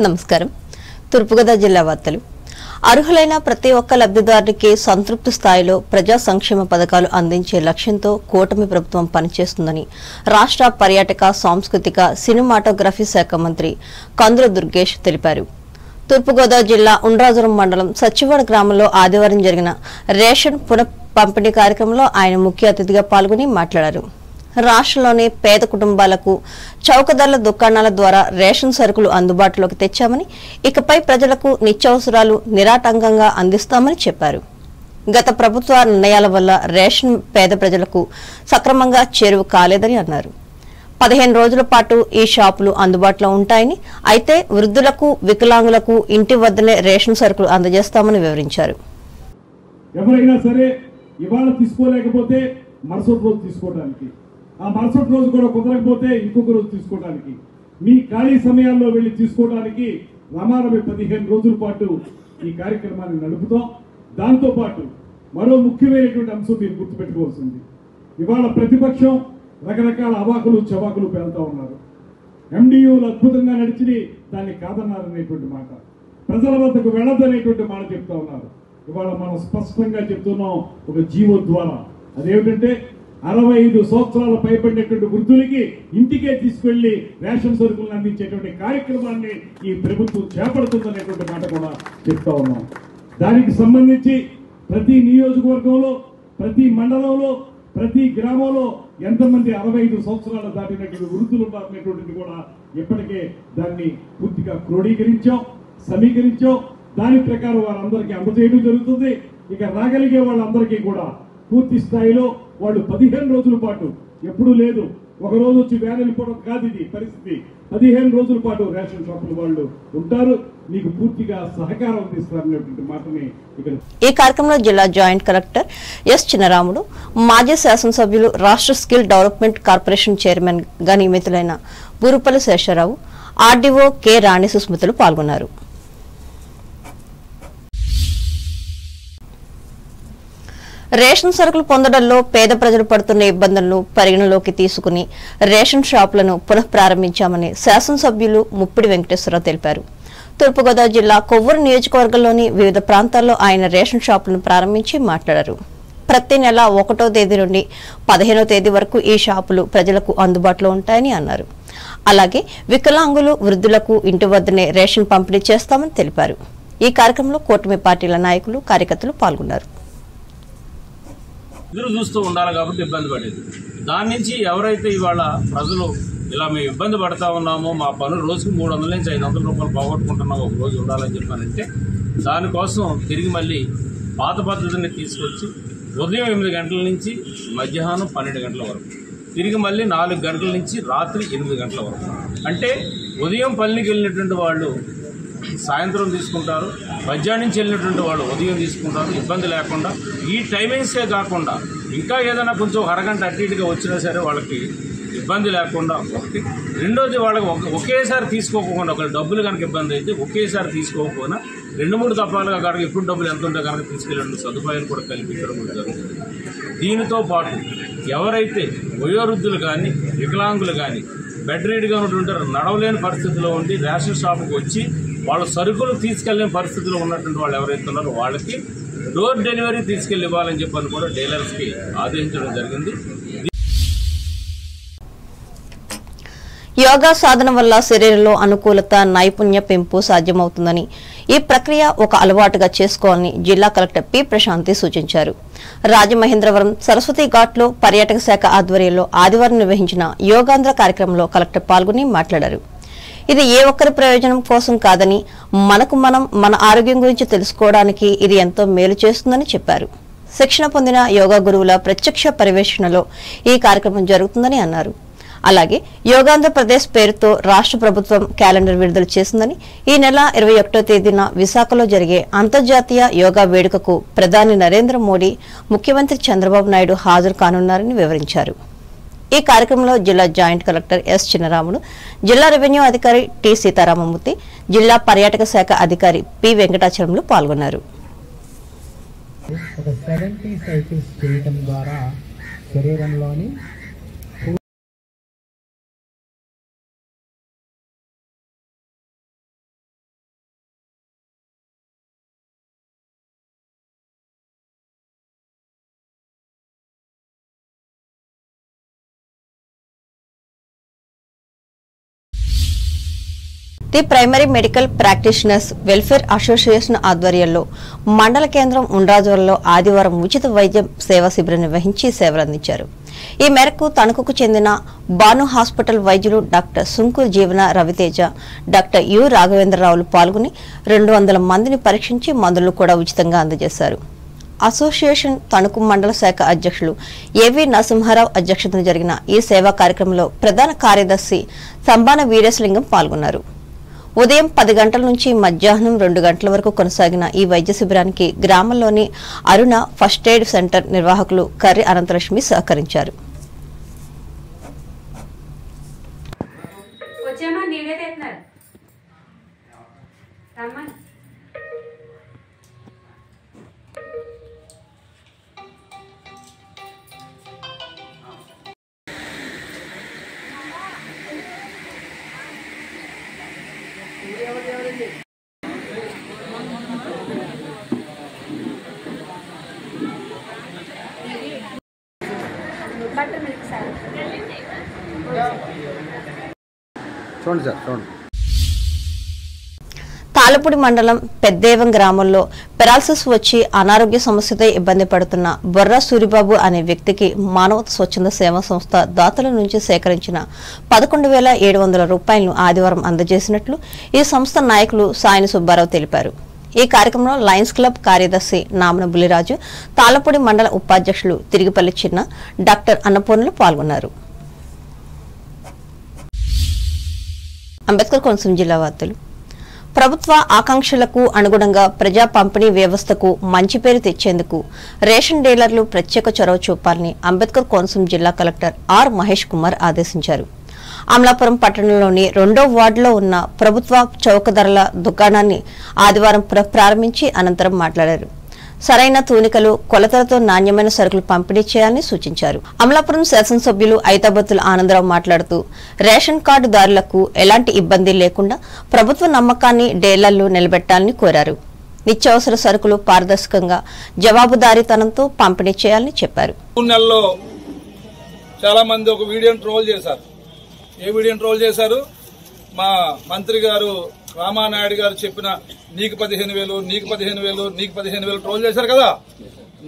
నమస్కారం. తూర్పుగోదావరి జిల్లా వార్తలు. అర్హులైన ప్రతి ఒక్క లబ్ధిదారుడికి సంతృప్తి స్థాయిలో ప్రజా సంక్షేమ పథకాలు అందించే లక్ష్యంతో కూటమి ప్రభుత్వం పనిచేస్తుందని రాష్ట్ర పర్యాటక, సాంస్కృతిక, సినిమాటోగ్రఫీ శాఖ మంత్రి కందుల దుర్గేష్ తెలిపారు. తూర్పుగోదావరి జిల్లా ఉండ్రాజురం మండలం సచ్చివాడ గ్రామంలో ఆదివారం జరిగిన రేషన్ పునః పంపిణీ కార్యక్రమంలో ఆయన ముఖ్య అతిథిగా పాల్గొని మాట్లాడారు. రాష్ట్రంలోని పేద కుటుంబాలకు చౌకధరల దుకాణాల ద్వారా రేషన్ సరుకులు అందుబాటులోకి తెచ్చామని, ఇకపై ప్రజలకు నిత్యావసరాలు నిరాటంకంగా అందిస్తామని చెప్పారు. గత ప్రభుత్వ నిర్ణయాల వల్ల రేషన్ పేద ప్రజలకు సక్రమంగా చేరువ కాలేదని అన్నారు. 15 రోజుల పాటు ఈ షాపులు అందుబాటులో ఉంటాయని, అయితే వృద్ధులకు, వికలాంగులకు ఇంటి వద్దనే రేషన్ సరుకులు అందజేస్తామని వివరించారు. ఎవరైనా సరే ఇవాళ తీసుకోలేకపోతే మరుసటి రోజు తీసుకోవడానికి, ఆ మరుసటి రోజు కూడా కుదరకపోతే ఇంకొక రోజు తీసుకోవడానికి, మీ ఖాళీ సమయాల్లో వెళ్లి తీసుకోవడానికి రమారమి 15 రోజుల పాటు ఈ కార్యక్రమాన్ని నడుపుతాం. దాంతో పాటు మరో ముఖ్యమైనటువంటి అంశం మీరు గుర్తుపెట్టుకోవాల్సింది, ఇవాళ ప్రతిపక్షం రకరకాల అవాకులు చవాకులు పేలుతా ఉన్నారు. ఎండియూలు అద్భుతంగా నడిచి దాన్ని కాదన్నారనేటువంటి మాట, ప్రజల వద్దకు వెళ్ళదనేటువంటి మాట చెప్తా ఉన్నారు. ఇవాళ మనం స్పష్టంగా చెప్తున్నాం ఒక జీవో ద్వారా. అదేమిటంటే 65 సంవత్సరాల పైబడినటువంటి వృద్ధులకి ఇంటికే తీసుకెళ్లి రేషన్ సరుకులను అందించేటువంటి కార్యక్రమాన్ని ఈ ప్రభుత్వం చేపడుతుందనేటువంటి మాట కూడా చెప్తా ఉన్నాం. దానికి సంబంధించి ప్రతి నియోజకవర్గంలో, ప్రతి మండలంలో, ప్రతి గ్రామంలో ఎంతమంది 65 సంవత్సరాలు దాటినటువంటి వృద్ధులు ఉన్నారనేటువంటిది కూడా ఇప్పటికే దాన్ని పూర్తిగా క్రోడీకరించాం, సమీకరించాం. దాని ప్రకారం వారందరికీ అందజేయడం జరుగుతుంది. ఇక రాగలిగే వాళ్ళందరికీ కూడా పూర్తి స్థాయిలో వాళ్ళు 15 రోజుల పాటు, ఎప్పుడూ లేదు ఒక రోజు వచ్చి వెళ్ళిపోవడం కాదు ఇది పరిస్థితి, 15 రోజుల పాటు రేషన్ షాపులు వాళ్ళు ఉంటారు, మీకు పూర్తిగా సహకారం అందిస్తారనేటువంటి మాటని ఇక్కడ. ఈ కార్యక్రమంలో జిల్లా జాయింట్ కలెక్టర్ ఎస్ చిన్నరాముడు, మాజీ శాసనసభ్యులు, రాష్ట్ర స్కిల్ డెవలప్మెంట్ కార్పొరేషన్ చైర్మన్ గా నియమితులైన బూరుపల్లి శేషరావు, ఆర్డీఓ కె రాణి సుస్మితలు పాల్గొన్నారు. రేషన్ సరుకులు పొందడంలో పేద ప్రజలు పడుతున్న ఇబ్బందులను పరిగణలోకి తీసుకుని రేషన్ షాపులను పునః ప్రారంభించామని శాసనసభ్యులు ముప్పిడి వెంకటేశ్వరరావు తెలిపారు. తూర్పుగోదావరి జిల్లా కొవ్వూరు నియోజకవర్గంలోని వివిధ ప్రాంతాల్లో ఆయన రేషన్ షాపులను ప్రారంభించి మాట్లాడారు. ప్రతి నెల 1వ తేదీ నుండి 15వ తేదీ వరకు ఈ షాపులు ప్రజలకు అందుబాటులో ఉంటాయని అన్నారు. అలాగే వికలాంగులు, వృద్ధులకు ఇంటి వద్దనే రేషన్ పంపిణీ చేస్తామని తెలిపారు. ఈ కార్యక్రమంలో కూటమి పార్టీల నాయకులు, కార్యకర్తలు పాల్గొన్నారు. ఎదురు చూస్తూ ఉండాలి కాబట్టి ఇబ్బంది పడేది. దాని నుంచి ఎవరైతే ఇవాళ ప్రజలు ఇలా మేము ఇబ్బంది పడతా ఉన్నామో, మా పనులు రోజుకు 300 నుంచి 500 రూపాయలు పోగొట్టుకుంటున్నాం ఒక రోజు ఉండాలని చెప్పానంటే, దానికోసం తిరిగి మళ్ళీ పాత పద్ధతిని తీసుకొచ్చి ఉదయం 8 గంటల నుంచి మధ్యాహ్నం 12 గంటల వరకు, తిరిగి మళ్ళీ 4 గంటల నుంచి రాత్రి 8 గంటల వరకు, అంటే ఉదయం పనికి వెళ్ళినటువంటి వాళ్ళు సాయంత్రం తీసుకుంటారు, మధ్యాహ్నం నుంచి వెళ్ళినటువంటి వాళ్ళు ఉదయం తీసుకుంటారు. ఇబ్బంది లేకుండా ఈ టైమింగ్సే కాకుండా ఇంకా ఏదైనా కొంచెం అరగంట అటు ఇటుగా వచ్చినా సరే వాళ్ళకి ఇబ్బంది లేకుండా ఒకటి. రెండోది వాళ్ళకి ఒకేసారి తీసుకోకుండా, ఒక డబ్బులు కనుక ఇబ్బంది అయితే ఒకేసారి తీసుకోకపోయినా 2-3 దఫాలుగా కనుక ఎప్పుడు డబ్బులు ఎంత ఉంటే కనుక తీసుకెళ్ళిన సదుపాయాలు కూడా కల్పించడం జరుగుతుంది. దీనితో పాటు ఎవరైతే వయోవృద్ధులు కానీ, వికలాంగులు కానీ, బెడ్ రీడ్గా ఉన్నటువంటి నడవలేని పరిస్థితిలో ఉండి రేషన్ షాపుకి వచ్చి వాళ్ళ సరుకులు తీసుకెళ్లేని పరిస్థితిలో ఉన్నటువంటి వాళ్ళు ఎవరైతే ఉన్నారో వాళ్ళకి డోర్ డెలివరీ తీసుకెళ్లి ఇవ్వాలని చెప్పని కూడా డీలర్స్కి ఆదేశించడం జరిగింది. యోగా సాధన వల్ల శరీరంలో అనుకూలత, నైపుణ్య పెంపు సాధ్యమవుతుందని, ఈ ప్రక్రియ ఒక అలవాటుగా చేసుకోవాలని జిల్లా కలెక్టర్ పి ప్రశాంతి సూచించారు. రాజమహేంద్రవరం సరస్వతి ఘాట్లో పర్యాటక శాఖ ఆధ్వర్యంలో ఆదివారం నిర్వహించిన యోగాంధ్ర కార్యక్రమంలో కలెక్టర్ పాల్గొని మాట్లాడారు. ఇది ఏ ఒక్కరి ప్రయోజనం కోసం కాదని, మనకు మనం మన ఆరోగ్యం గురించి తెలుసుకోవడానికి ఇది ఎంతో మేలు చేస్తుందని చెప్పారు. శిక్షణ పొందిన యోగా గురువుల ప్రత్యక్ష పర్యవేక్షణలో ఈ కార్యక్రమం జరుగుతుందని అన్నారు. అలాగే యోగాంధ్రప్రదేశ్ పేరుతో రాష్ట్ర ప్రభుత్వం క్యాలెండర్ విడుదల చేసిందని, ఈ నెల 21వ తేదీన విశాఖలో జరిగే అంతర్జాతీయ యోగా వేడుకకు ప్రధాని నరేంద్ర మోడీ, ముఖ్యమంత్రి చంద్రబాబు నాయుడు హాజరు కానున్నారని వివరించారు. ఈ కార్యక్రమంలో జిల్లా జాయింట్ కలెక్టర్ ఎస్ చిన్నరాముడు, జిల్లా రెవెన్యూ అధికారి టి సీతారామమూర్తి, జిల్లా పర్యాటక శాఖ అధికారి పి వెంకటాచలంలు పాల్గొన్నారు. 70 సైకిల్స్ చేయడం ద్వారా శరీరంలోని the primary medical practitioners welfare association ఆధ్వర్యంలో మండల కేంద్రం ఉండ్రాజవరంలో ఆదివారం ఉచిత వైద్య సేవా శిబిరం నిర్వహించి సేవలందించారు. ఈ మేరకు తణుకుకు చెందిన బాను హాస్పిటల్ వైద్యులు డాక్టర్ సుంకు జీవన రవితేజ, డాక్టర్ యు రాఘవేంద్రరావులు పాల్గొని 200 మందిని పరీక్షించి మందులు కూడా ఉచితంగా అందజేశారు. అసోసియేషన్ తణుకు మండల శాఖ అధ్యక్షులు ఏవి నరసింహారావు అధ్యక్షతన జరిగిన ఈ సేవా కార్యక్రమంలో ప్రధాన కార్యదర్శి సంబాన వీరేశలింగం పాల్గొన్నారు. ఉదయం 10 గంటల నుంచి మధ్యాహ్నం 2 గంటల వరకు కొనసాగిన ఈ వైద్య శిబిరానికి గ్రామంలోని అరుణ ఫస్ట్ ఎయిడ్ సెంటర్ నిర్వాహకులు కర్రి అనంతలక్ష్మి సహకరించారు. తాళపూడి మండలం పెద్దేవం గ్రామంలో పెరాలసిస్ వచ్చి అనారోగ్య సమస్యతో ఇబ్బంది పడుతున్న బొర్రా సూరిబాబు అనే వ్యక్తికి మానవత స్వచ్ఛంద సేవా సంస్థ దాతల నుంచి సేకరించిన 11,700 రూపాయలను ఆదివారం అందజేసినట్లు ఈ సంస్థ నాయకులు సాయిని సుబ్బారావు తెలిపారు. ఈ కార్యక్రమంలో లయన్స్ క్లబ్ కార్యదర్శి నామన బుల్లిరాజు, తాళపూడి మండల ఉపాధ్యక్షులు తిరిగిపల్లి చిన్న, డాక్టర్ అన్నపూర్ణలు పాల్గొన్నారు. అంబేద్కర్ కోనసీమ జిల్లా వార్తలు. ప్రభుత్వ ఆకాంక్షలకు అనుగుణంగా ప్రజా పంపిణీ వ్యవస్థకు మంచి పేరు తెచ్చేందుకు రేషన్ డీలర్లు ప్రత్యేక చొరవ చూపాలని అంబేద్కర్ కోనసీమ జిల్లా కలెక్టర్ ఆర్ మహేష్ కుమార్ ఆదేశించారు. అమలాపురం పట్టణంలోని 2వ వార్డులో ఉన్న ప్రభుత్వ చౌక ధరల దుకాణాన్ని ఆదివారం ప్రారంభించి అనంతరం మాట్లాడారు. సరైన తూనికలు, కొలతలతో నాణ్యమైన సరుకులు పంపిణీ చేయాలని సూచించారు. అమలాపురం శాసనసభ్యులు ఐతాబత్తుల ఆనందరావు మాట్లాడుతూ రేషన్ కార్డుదారులకు ఎలాంటి ఇబ్బంది లేకుండా ప్రభుత్వ నమ్మకాన్ని డీలర్లు నిలబెట్టాలని కోరారు. నిత్యావసర సరుకులు పారదర్శకంగా, జవాబుదారీతనంతో పంపిణీ చేయాలని చెప్పారు. చాలా మంది ఒక వీడియోని ట్రోల్ చేశారు. ఏ వీడియోని ట్రోల్ చేశారు? మా మంత్రి గారు రామానాయుడు గారు చెప్పిన నీకు 15,000, నీకు 15,000, నీకు 15,000 ట్రోల్ చేశారు కదా.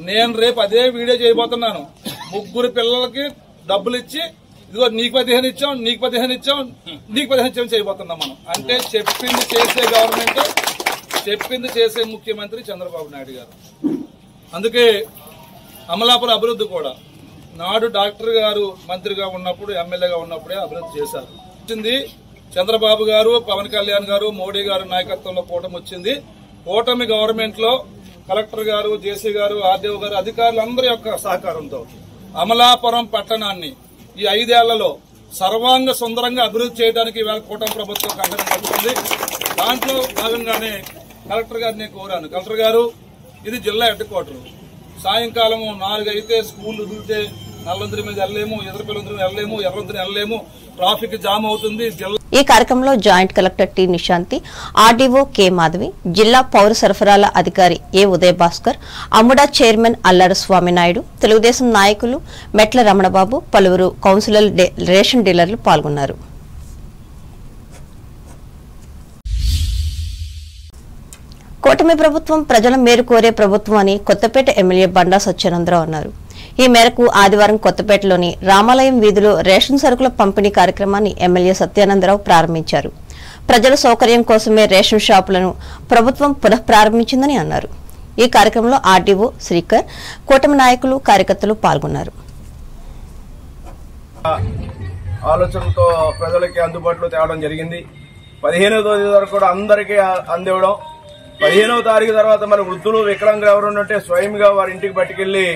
నేను రేపు అదే వీడియో చేయబోతున్నాను. 3 పిల్లలకి డబ్బులు ఇచ్చి ఇదిగో నీకు 15 ఇచ్చాం, నీకు 15 ఇచ్చాం, నీకు 15 ఇచ్చాం చేయబోతున్నాం మనం. అంటే చెప్పింది చేసే గవర్నమెంట్, చెప్పింది చేసే ముఖ్యమంత్రి చంద్రబాబు నాయుడు గారు. అందుకే అమలాపురం అభివృద్ధి కూడా నాడు డాక్టర్ గారు మంత్రిగా ఉన్నప్పుడు, ఎమ్మెల్యేగా ఉన్నప్పుడే అభివృద్ధి చేశారు. చంద్రబాబు గారు, పవన్ కళ్యాణ్ గారు, మోడీ గారు నాయకత్వంలో కూటమి వచ్చింది. కూటమి గవర్నమెంట్ లో కలెక్టర్ గారు, జేసీ గారు, ఆర్డీఓ గారు, అధికారులందరి యొక్క సహకారంతో అమలాపురం పట్టణాన్ని ఈ 5 ఏళ్లలో సర్వాంగ సుందరంగా అభివృద్ధి చేయడానికి ఇవాళ కూటమి ప్రభుత్వం కంకణం కట్టుకుంది. దాంట్లో భాగంగానే కలెక్టర్ గారిని కోరాను. కలెక్టర్ గారు, ఇది జిల్లా హెడ్ క్వార్టర్. సాయంకాలం 4 అయితే స్కూల్ వదిలితే నల్లందరి మీద వెళ్ళలేము, ఎదురుపిల్లందరి మీద వెళ్ళలేము, ఎర్రందరి వెళ్ళలేము, ట్రాఫిక్ జామ్ అవుతుంది. ఈ కార్యక్రమంలో joint collector T Nishanthi, RDO K Madhavi, జిల్లా పౌర సరఫరాల అధికారి ఏ ఉదయ భాస్కర్, అమ్ముడా చైర్మన్ అల్లాడ స్వామినాయుడు, తెలుగుదేశం నాయకులు మెట్ల రమణబాబు, పలువురు కౌన్సిలర్, రేషన్ డీలర్లు పాల్గొన్నారు. కూటమి ప్రభుత్వం ప్రజల మేలు కోరే ప్రభుత్వం అని కొత్తపేట ఎమ్మెల్యే బండా సత్యానందరావు అన్నారు. ఈ మేరకు ఆదివారం కొత్తపేటలోని రామాలయం వీధిలో రేషన్ సరుకుల పంపిణీ కార్యక్రమాన్ని ఎమ్మెల్యే సత్యానందరావు ప్రారంభించారు. ప్రజల సౌకర్యం కోసమే రేషన్ షాపులను ప్రభుత్వం పునఃప్రారంభించిందని అన్నారు. ఈ కార్యక్రమంలో ఆర్డీఓ శ్రీకర్, కూటమి నాయకులు, కార్యకర్తలు పాల్గొన్నారు. ఆలోచనతో ప్రజలకి అందుబాటులో తేవడం జరిగింది. 15వ తేదీ వరకు కూడా అందరికీ అందివ్వడం, 15వ తారీఖు తర్వాత మన వృద్ధులు, వికలాంగులు ఎవరుంటే స్వయంగా వారి ఇంటికి పట్టుకెళ్లి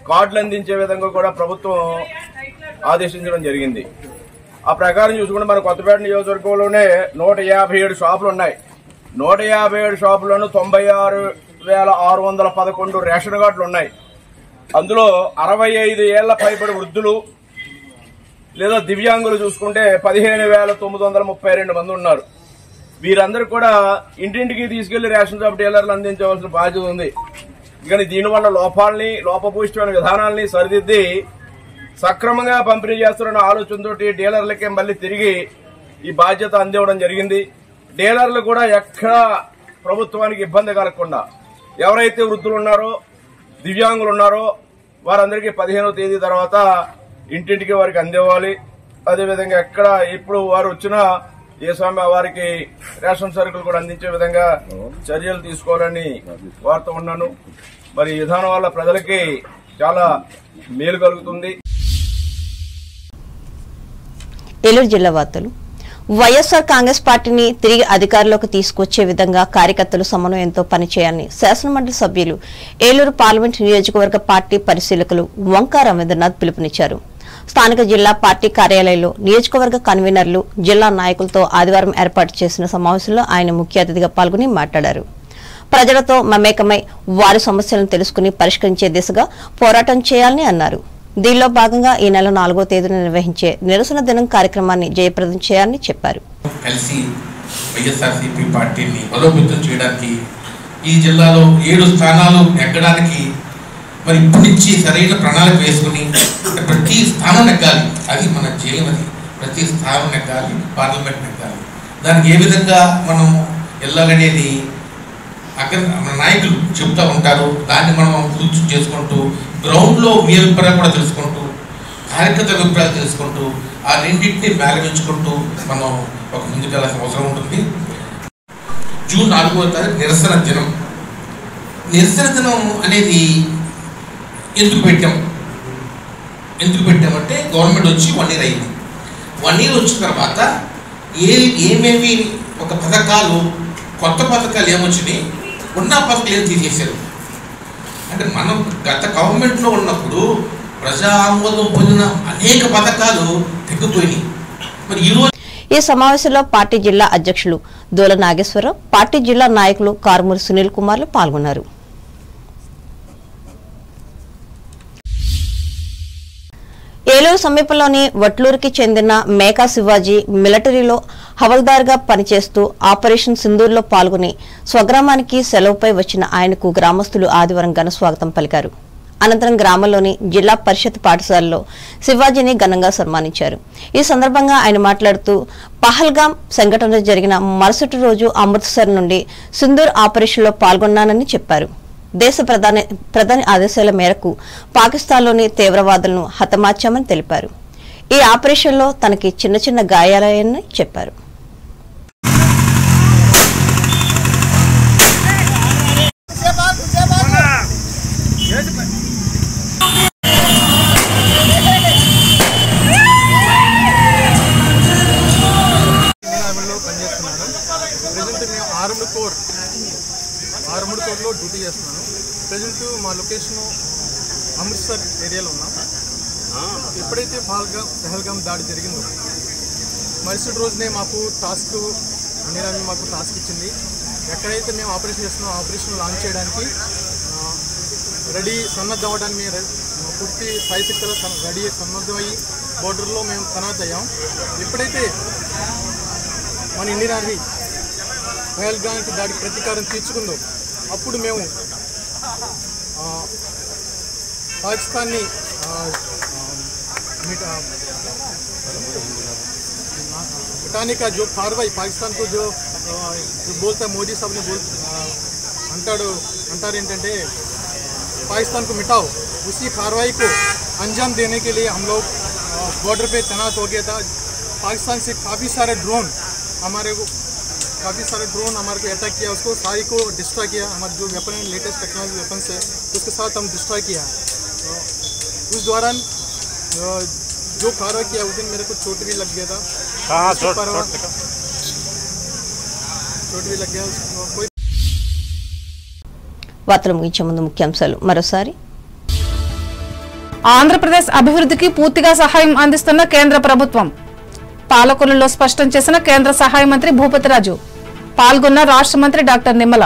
కార్డులు అందించే విధంగా కూడా ప్రభుత్వం ఆదేశించడం జరిగింది. ఆ ప్రకారం చూసుకుంటే మన కొత్తపేట నియోజకవర్గంలోనే 157 షాపులు ఉన్నాయి. 157 షాపులను 96,611 రేషన్ కార్డులు ఉన్నాయి. అందులో 65 ఏళ్ల పైబడి వృద్ధులు లేదా దివ్యాంగులు చూసుకుంటే 15,932 మంది ఉన్నారు. వీరందరూ కూడా ఇంటింటికి తీసుకెళ్లి రేషన్ షాప్ డీలర్లు అందించవలసిన బాధ్యత ఉంది. కానీ దీనివల్ల లోపభూయిష్టమైన విధానాలని సరిదిద్ది సక్రమంగా పంపిణీ చేస్తున్న ఆలోచనతో డీలర్లకే మళ్లీ తిరిగి ఈ బాధ్యత అందివ్వడం జరిగింది. డీలర్లు కూడా ఎక్కడ ప్రభుత్వానికి ఇబ్బంది కలగకుండా ఎవరైతే వృద్ధులు ఉన్నారో దివ్యాంగులు ఉన్నారో వారందరికీ 15వ తేదీ తర్వాత ఇంటింటికి వారికి అందివ్వాలి. అదేవిధంగా ఎక్కడ ఇప్పుడు వారు వచ్చినా ఏ సమయం వారికి రేషన్ సరుకులు కూడా అందించే విధంగా చర్యలు తీసుకోవాలని వారితో ఉన్నాను. మరి ఈ విధానం వల్ల ప్రజలకి చాలా మేలు కలుగుతుంది. ఏలూరు జిల్లా వార్తలు. వైఎస్ఆర్ కాంగ్రెస్ పార్టీని తిరిగి అధికారంలోకి తీసుకొచ్చే విధంగా కార్యకర్తలు సమన్వయంతో పనిచేయాలని శాసనమండలి సభ్యులు ఏలూరు పార్లమెంట్ నియోజకవర్గ పార్టీ పరిశీలకులు వంకా రవీంద్రనాథ్ పిలుపునిచ్చారు. స్థానిక జిల్లా పార్టీ కార్యాలయంలో నియోజకవర్గ కన్వీనర్లు జిల్లా నాయకులతో ఆదివారం ఏర్పాటు చేసిన సమావేశంలో ఆయన ముఖ్య అతిథిగా పాల్గొని మాట్లాడారు. ప్రజలతో మమేకమై వారి సమస్యలను తెలుసుకుని పరిష్కరించే దిశగా పోరాటం చేయాలని అన్నారు. దీనిలో భాగంగా ఈ నెల 4వ తేదీన నిర్వహించే నిరసన దినం కార్యక్రమాన్ని జయప్రదం చేయాలని చెప్పారు. కలిసి వైఎస్ఆర్సీపీ పార్టీని బలోపేతం చేయడానికి ఈ జిల్లాలో 7 స్థానాలు ఎక్కడానికి మరి ఇప్పటి నుంచి సరైన ప్రణాళిక వేసుకుని ప్రతి స్థానం నెగ్గాలి. అది మన జయం. అది ప్రతి స్థానం నెగ్గాలి, పార్లమెంట్ నెగ్గాలి. దానికి ఏ విధంగా మనం వెళ్ళాలనేది అక్కడ మన నాయకులు చెప్తూ ఉంటారు. దాన్ని మనం గుర్తు చేసుకుంటూ గ్రౌండ్లో మీ అభిప్రాయం కూడా తెలుసుకుంటూ కార్యకర్తల అభిప్రాయాలు తెలుసుకుంటూ ఆ రెండింటినీ మేళవించుకుంటూ మనం ఒక ముందుకెళ్ళాల్సిన అవసరం ఉంటుంది. జూన్ 4వ తారీఖు నిరసన దినం. నిరసన దినం అనేది ఎందుకు పెట్టామంటే గవర్నమెంట్ వచ్చి 1 year అయింది. 1 year వచ్చిన తర్వాత ఏమేమి ఒక పథకాలు, కొత్త పథకాలు ఏమొచ్చినాయి, ఉన్న పథకాలు ఏం తీసేశారు అంటే మనం గత గవర్నమెంట్లో ఉన్నప్పుడు ప్రజా ఆమోదం పొందిన అనేక పథకాలు తగ్గిపోయినాయి. మరి ఈరోజు ఈ సమావేశంలో పార్టీ జిల్లా అధ్యక్షులు దోల నాగేశ్వరరావు, పార్టీ జిల్లా నాయకులు కారుమూరి సునీల్ కుమార్లు పాల్గొన్నారు. ఏలూరు సమీపంలోని వట్లూరుకి చెందిన మేకా శివాజీ మిలిటరీలో హవల్దార్గా పనిచేస్తూ ఆపరేషన్ సింధూర్లో పాల్గొని స్వగ్రామానికి సెలవుపై వచ్చిన ఆయనకు గ్రామస్తులు ఆదివారం ఘన స్వాగతం పలికారు. అనంతరం గ్రామంలోని జిల్లా పరిషత్ పాఠశాలలో శివాజీని ఘనంగా సన్మానించారు. ఈ సందర్భంగా ఆయన మాట్లాడుతూ పహల్గాం సంఘటన జరిగిన మరుసటి రోజు అమృత్సర్ నుండి సింధూర్ ఆపరేషన్లో పాల్గొన్నానని చెప్పారు. దేశ ప్రధాని ఆదేశాల మేరకు పాకిస్తాన్లోని తీవ్రవాదులను హతమార్చామని తెలిపారు. ఈ ఆపరేషన్లో తనకి చిన్న చిన్న గాయాలయ్యాయని చెప్పారు. ఆర్మడ్ కోర్లో డ్యూటీ చేస్తున్నాను. ప్రజెంట్ మా లొకేషన్ అమృత్సర్ ఏరియాలో ఉన్నాం. ఎప్పుడైతే పహల్గాం దాడి జరిగిందో మరుసటి రోజునే మాకు టాస్క్ ఇండియన్ మాకు టాస్క్ ఇచ్చింది. ఎక్కడైతే మేము ఆపరేషన్ చేస్తున్నాం ఆపరేషన్ లాంచ్ చేయడానికి రెడీ సన్నద్ధం అవ్వడానికి పూర్తి సాయశక్తులు రెడీ సన్నద్ధమయ్యి బోర్డర్లో మేము తనాదయ్యాం. ఎప్పుడైతే మన ఇండియన్ ఆర్మీ పహల్గాంకి దాడి ప్రతీకారం తీర్చుకుందో అప్పుడు మేము పాకిస్తాన్ని मिटाने का जो कार्रवाई पाकिस्तान को जो बोलता है मोदी साहब ने अंटार ఏంటంటే पाकिस्तान को मिटाओ, उसी कार्रवाई को अंजाम देने के लिए हम लोग बॉर्डर पे तैनात हो गया था. पाकिस्तान से काफ़ी सारे ड्रोन हमारे को अटैक किया, उसको सारी को डिस्ट्रॉय किया. हमारे जो वेपन है लेटेस्ट टेक्नोलॉजी वेपन है उसके साथ हम डिस्ट्रॉय किया. उस दौरान जो कार्रवाई किया उस दिन मेरे को चोट भी लग गया था. चोट भी लग गया. कोई వార్తలు ముగించే ముందు ముఖ్యాంశాలు మరోసారి. ఆంధ్రప్రదేశ్ అభివృద్ధికి పూర్తిగా సహాయం అందిస్తున్న కేంద్ర ప్రభుత్వం పాలకొల్లులో స్పష్టం చేసిన కేంద్ర సహాయ మంత్రి భూపతిరాజు. పాల్గొన్న రాష్ట్ర మంత్రి డాక్టర్ నిమ్మల.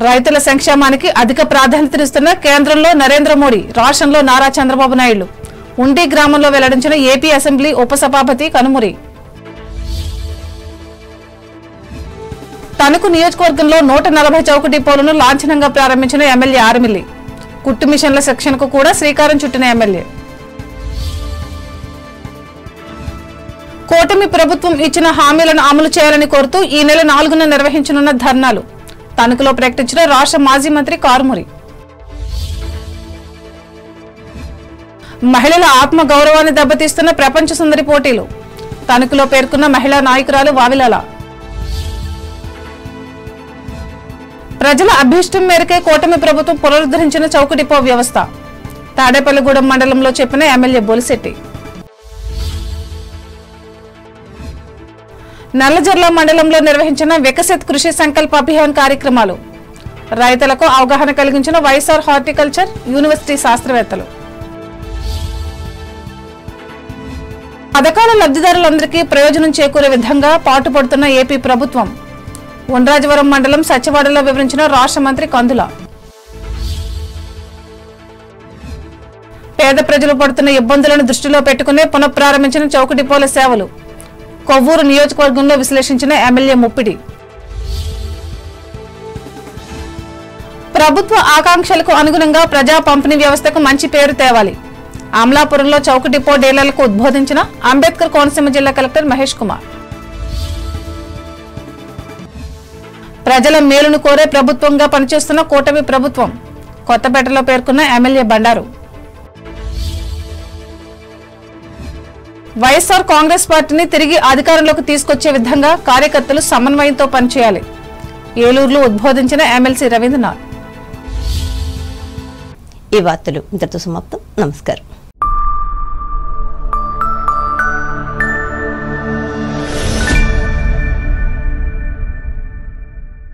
రైతుల సంక్షేమానికి అధిక ప్రాధాన్యతనిస్తున్న కేంద్రంలో నరేంద్ర మోడీ, రాష్ట్రంలో నారా చంద్రబాబు నాయుడు. ఉండి గ్రామంలో వెల్లడించిన ఏపీ అసెంబ్లీ ఉపసభాపతి కనుమూరి. తణుకు నియోజకవర్గంలో 140 చౌక డిపోలను లాంఛనంగా ప్రారంభించిన ఎమ్మెల్యే ఆర్మిల్లి. కుట్టు మిషన్ల సెక్షన్కు కూడా శ్రీకారం చుట్టిన ఎమ్మెల్యే. కూటమి ప్రభుత్వం ఇచ్చిన హామీలను అమలు చేయాలని కోరుతూ ఈ నెల 4న నిర్వహించనున్న ధర్నాలు తణుకులో ప్రకటించిన రాష్ట్ర మాజీ మంత్రి కారుమూరి. మహిళల ఆత్మ గౌరవాన్ని దెబ్బతీస్తున్న ప్రపంచ సుందరి పోటీలు తణుకులో పేర్కొన్న మహిళా నాయకురాలు వావిలాల. ప్రజల అభీష్టం మేరకే కూటమి ప్రభుత్వం పునరుద్ధరించిన చౌక డిపో వ్యవస్థ తాడేపల్లిగూడెం మండలంలో చెప్పిన ఎమ్మెల్యే బొలిశెట్టి. నల్లజర్ల మండలంలో నిర్వహించిన వికసిత్ కృషి సంకల్ప అభియాన్ కార్యక్రమాలు రైతులకు అవగాహన కలిగించిన వైఎస్ఆర్ హార్టికల్చర్ యూనివర్సిటీ శాస్త్రవేత్తలు. పథకాల లబ్ధిదారులందరికీ ప్రయోజనం చేకూరే విధంగా పాటుపడుతున్న ఏపీ ప్రభుత్వం ఉండ్రాజవరం మండలం సచివాడలో వివరించిన రాష్ట్ర మంత్రి కందుల. పేద ప్రజలు పడుతున్న ఇబ్బందులను దృష్టిలో పెట్టుకునే పునఃప్రారంభించిన చౌక డిపోల సేవలు కొవ్వూరు నియోజకవర్గంలో విశ్లేషించిన ఎమ్మెల్యే ముప్పిడి. ప్రభుత్వ ఆకాంక్షలకు అనుగుణంగా ప్రజా పంపిణీ వ్యవస్థకు మంచి పేరు తేవాలి అమలాపురంలో చౌక డిపో డీలర్లకు ఉద్బోధించిన అంబేద్కర్ కోనసీమ జిల్లా కలెక్టర్ మహేష్ కుమార్. ప్రజల మేలును కోరే ప్రభుత్వంగా పనిచేస్తున్న కూటమి ప్రభుత్వం కొత్తపేటలో పేర్కొన్న ఎమ్మెల్యే బండారు. వైఎస్ఆర్ కాంగ్రెస్ పార్టీని తిరిగి అధికారంలోకి తీసుకొచ్చే విధంగా కార్యకర్తలు సమన్వయంతో పనిచేయాలి ఏలూరులో ఉద్బోధించిన ఎమ్మెల్సీ రవీంద్రనాథ్. ఈ వార్తలు ఇంతటితో సమాప్తం. నమస్కారం.